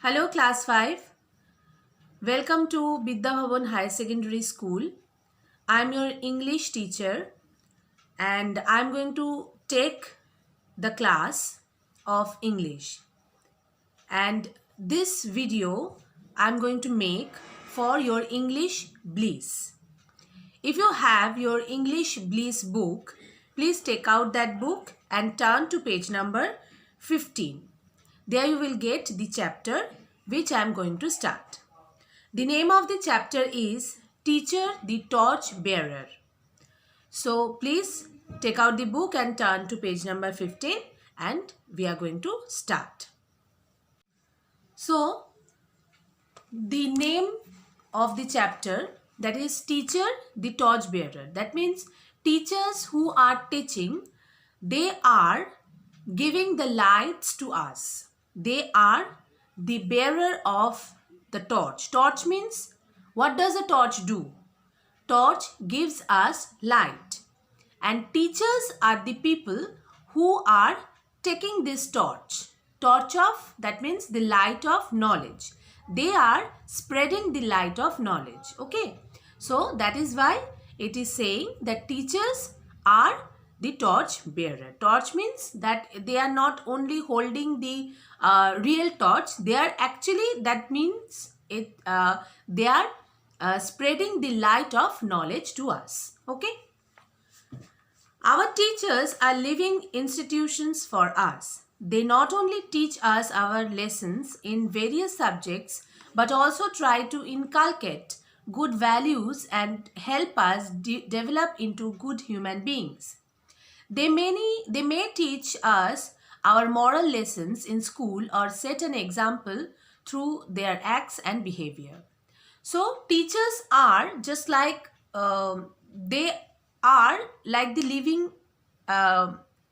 Hello, Class 5. Welcome to Vidya Bhavan Higher Secondary School. I'm your English teacher and I'm going to take the class of English. And this video I'm going to make for your English Bliss. If you have your English Bliss book, please take out that book and turn to page number 15. There you will get the chapter which I am going to start. The name of the chapter is Teacher the Torch Bearer. So please take out the book and turn to page number 15 and we are going to start. So the name of the chapter, that is Teacher the Torch Bearer. That means teachers who are teaching, they are giving the lights to us. They are the bearer of the torch. Torch means, what does a torch do? Torch gives us light. And teachers are the people who are taking this torch. Torch of, that means the light of knowledge. They are spreading the light of knowledge. Okay. So that is why it is saying that teachers are the torch bearer. Torch means that they are not only holding the real torch, they are actually, that means they are spreading the light of knowledge to us. Okay. Our teachers are living institutions for us. They not only teach us our lessons in various subjects, but also try to inculcate good values and help us develop into good human beings. They may teach us our moral lessons in school or set an example through their acts and behavior. So teachers are just like they are like the living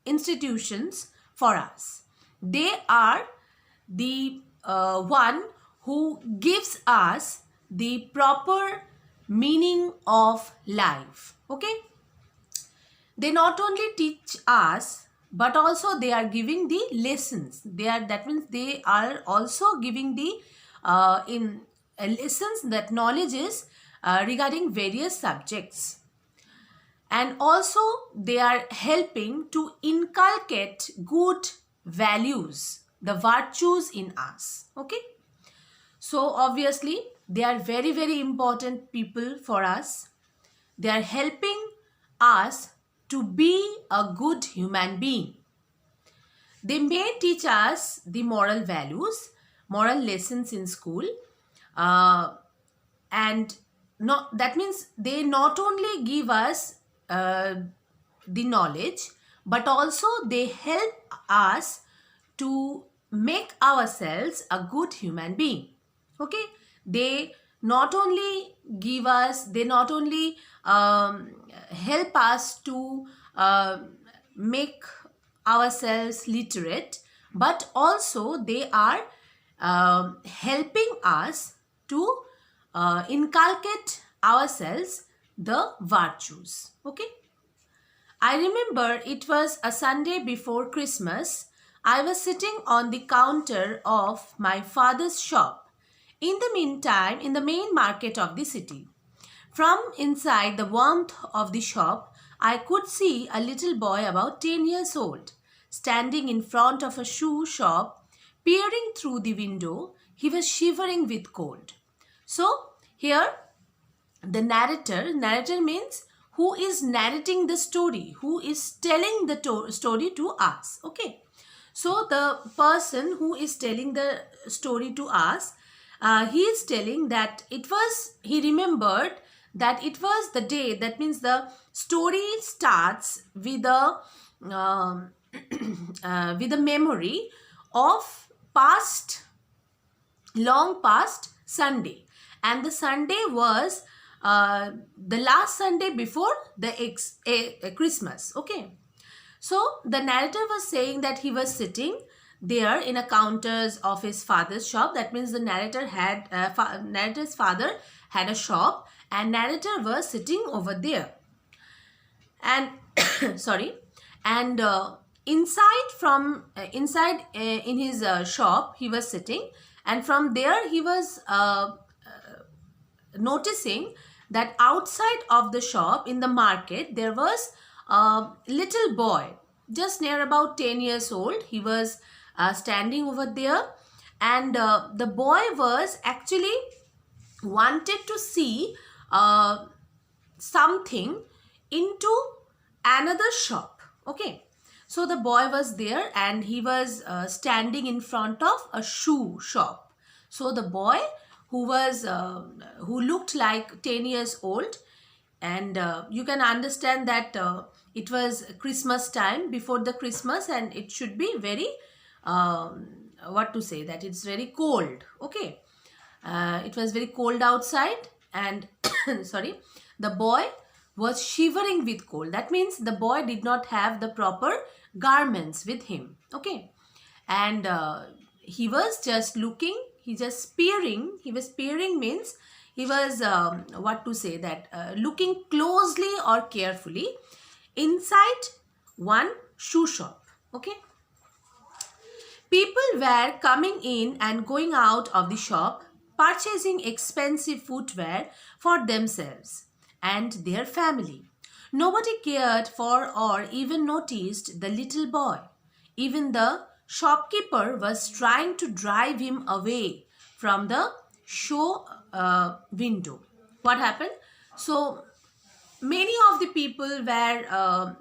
institutions for us. They are the one who gives us the proper meaning of life. Okay. They not only teach us, but also they are giving the lessons. That means they are also giving the lessons, that knowledge is regarding various subjects. And also they are helping to inculcate good values, the virtues in us. Okay. So obviously they are very, very important people for us. They are helping us to be a good human being. They may teach us the moral values, moral lessons in school, and that means they not only give us the knowledge, but also they help us to make ourselves a good human being. Okay. They not only give us, they not only help us to make ourselves literate, but also they are helping us to inculcate ourselves the virtues. Okay. I remember it was a Sunday before Christmas. I was sitting on the counter of my father's shop, in the meantime, in the main market of the city. From inside the warmth of the shop, I could see a little boy about 10 years old, standing in front of a shoe shop, peering through the window. He was shivering with cold. So, here the narrator means who is narrating the story, who is telling the story to us. Okay. So, the person who is telling the story to us, he is telling that he remembered that it was the day, that means the story starts with a with a memory of long past Sunday, and the Sunday was the last Sunday before the Christmas. Okay. So the narrator was saying that he was sitting there in a counters of his father's shop. That means the narrator's father had a shop and narrator was sitting over there. And sorry. And inside in his shop he was sitting, and from there he was noticing that outside of the shop in the market there was a little boy just near about 10 years old. He was standing over there, and the boy was actually wanted to see something into another shop. Okay, so the boy was there and he was standing in front of a shoe shop. So the boy who looked like 10 years old, and you can understand that it was Christmas time, before the Christmas, and it should be very what to say, that it's very cold. Okay, it was very cold outside, and sorry, the boy was shivering with cold. That means the boy did not have the proper garments with him. Okay, and he was just looking, he just peering. He was peering means he was what to say, that looking closely or carefully inside one shoe shop. Okay, people were coming in and going out of the shop, purchasing expensive footwear for themselves and their family. Nobody cared for or even noticed the little boy. Even the shopkeeper was trying to drive him away from the show window. What happened? So many of the people were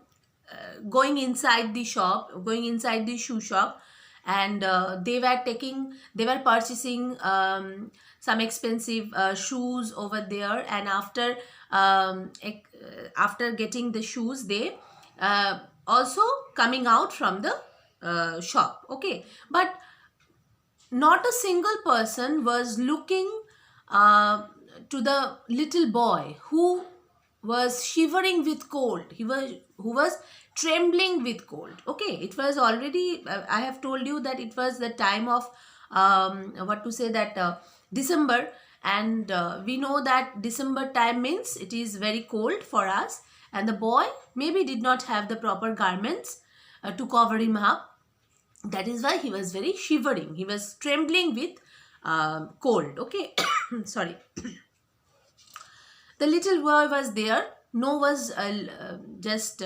going inside the shop, going inside the shoe shop, and they were purchasing some expensive shoes over there. And after getting the shoes, they also coming out from the shop. Okay, but not a single person was looking to the little boy who was shivering with cold. Who was trembling with cold. Okay, it was already I have told you that it was the time of what to say, that December, and we know that December time means it is very cold for us, and the boy maybe did not have the proper garments to cover him up. That is why he was very shivering. He was trembling with cold. Okay, sorry. The little boy was there. No was just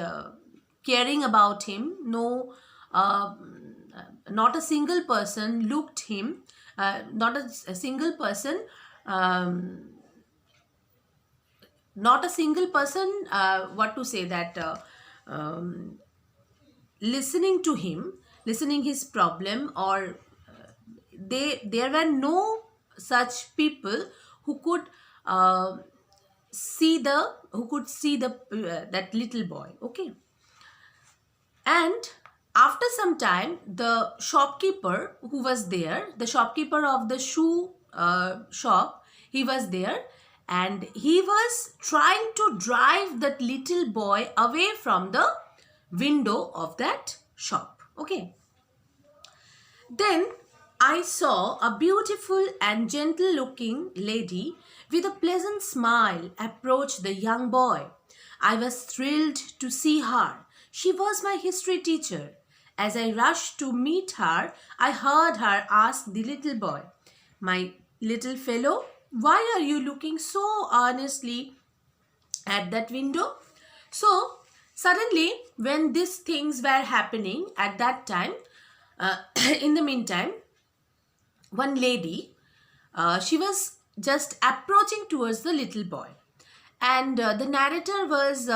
caring about him. No, not a single person looked him. Not a single person. Not a single person. What to say, that listening to him, listening his problem, or there were no such people who could see the that little boy. Okay, and after some time, the shopkeeper who was there, the shopkeeper of the shoe shop, he was there, and he was trying to drive that little boy away from the window of that shop. Okay, then I saw a beautiful and gentle looking lady with a pleasant smile approach the young boy. I was thrilled to see her. She was my history teacher. As I rushed to meet her, I heard her ask the little boy, "My little fellow, why are you looking so earnestly at that window?" So suddenly, when these things were happening at that time, in the meantime, one lady, she was just approaching towards the little boy, and the narrator was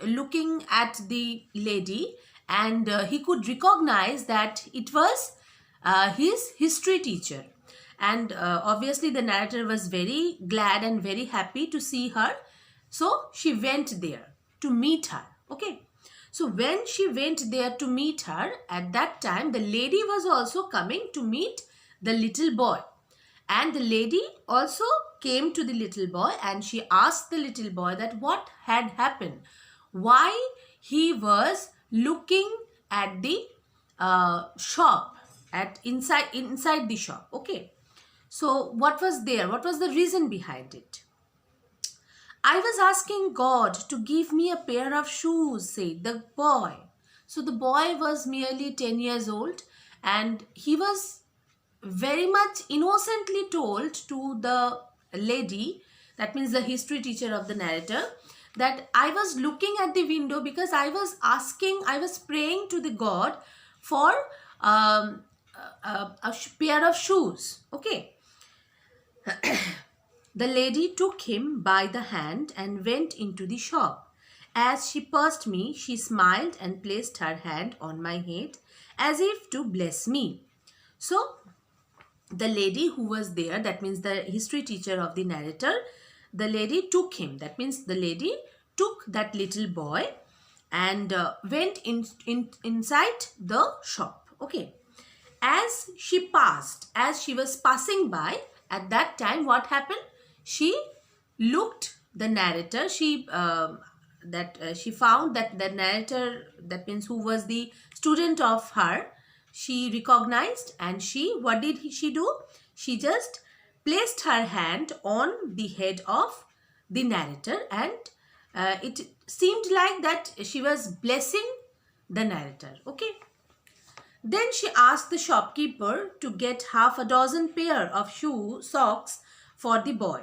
looking at the lady, and he could recognize that it was his history teacher. And obviously the narrator was very glad and very happy to see her, so she went there to meet her. Okay, so when she went there to meet her, at that time the lady was also coming to meet the little boy, and the lady also came to the little boy, and she asked the little boy that what had happened, why he was looking at the shop, at inside the shop. Okay, so what was there, what was the reason behind it? "I was asking God to give me a pair of shoes," said the boy. So the boy was merely 10 years old, and he was very much innocently told to the lady, that means the history teacher of the narrator, that I was looking at the window because I was praying to the God for a pair of shoes. Okay. The lady took him by the hand and went into the shop. As she passed me, she smiled and placed her hand on my head as if to bless me. So, the lady who was there, that means the history teacher of the narrator, the lady took him, that means the lady took that little boy and went inside the shop. Okay. As she was passing by, at that time what happened? She looked the narrator. She found that the narrator, that means who was the student of her, she recognized, and what did she do? She just placed her hand on the head of the narrator, and it seemed like that she was blessing the narrator. Okay. Then she asked the shopkeeper to get half a dozen pair of socks for the boy.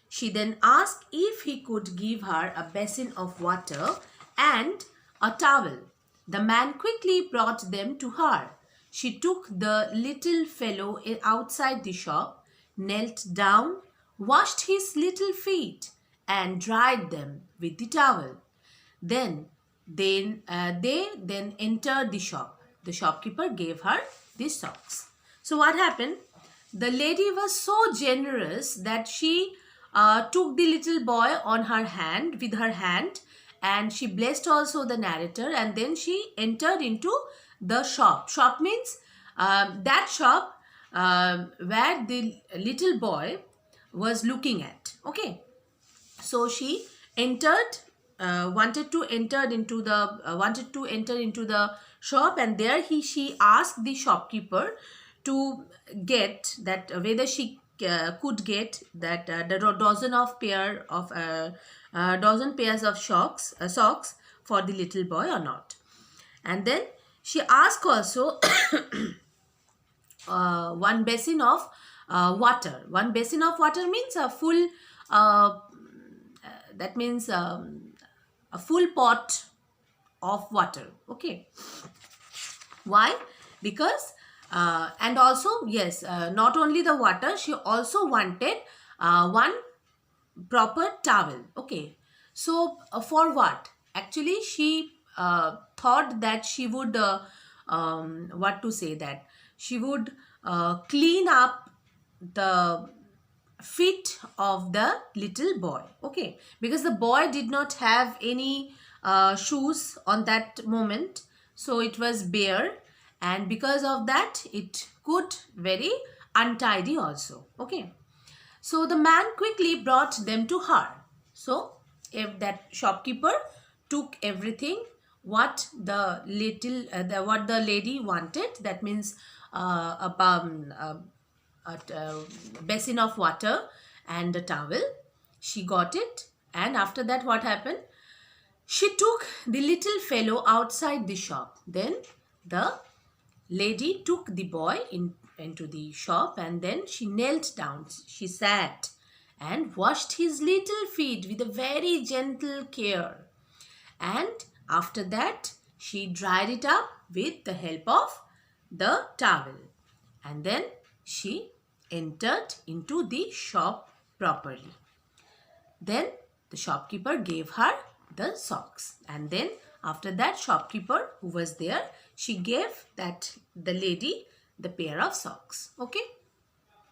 She then asked if he could give her a basin of water and a towel. The man quickly brought them to her. She took the little fellow outside the shop, knelt down, washed his little feet, and dried them with the towel. They then entered the shop. The shopkeeper gave her the socks. So what happened? The lady was so generous that she took the little boy on her hand, with her hand, and she blessed also the narrator, and then she entered into the shop. Shop means that shop where the little boy was looking at. Okay. So she entered, wanted to enter into the shop, and there she asked the shopkeeper to get that, whether she could get that the dozen pairs of socks for the little boy or not. And then she asked also one basin of water. One basin of water means a full that means a full pot of water. Okay. Why? Because and also, yes, not only the water, she also wanted one proper towel. Okay. So for what? Actually, she thought that she would she would clean up the feet of the little boy. Okay. Because the boy did not have any shoes on that moment, so it was bare, and because of that it could very untidy also. Okay. So the man quickly brought them to her. So if that shopkeeper took everything what the lady wanted, that means a basin of water and a towel, she got it. And after that, what happened? She took the little fellow outside the shop. Then the lady took the boy into the shop, and then she knelt down. She sat and washed his little feet with a very gentle care. And after that, she dried it up with the help of the towel. And then she entered into the shop properly. Then the shopkeeper gave her the socks, and then after that, shopkeeper who was there, she gave the lady the pair of socks. Okay.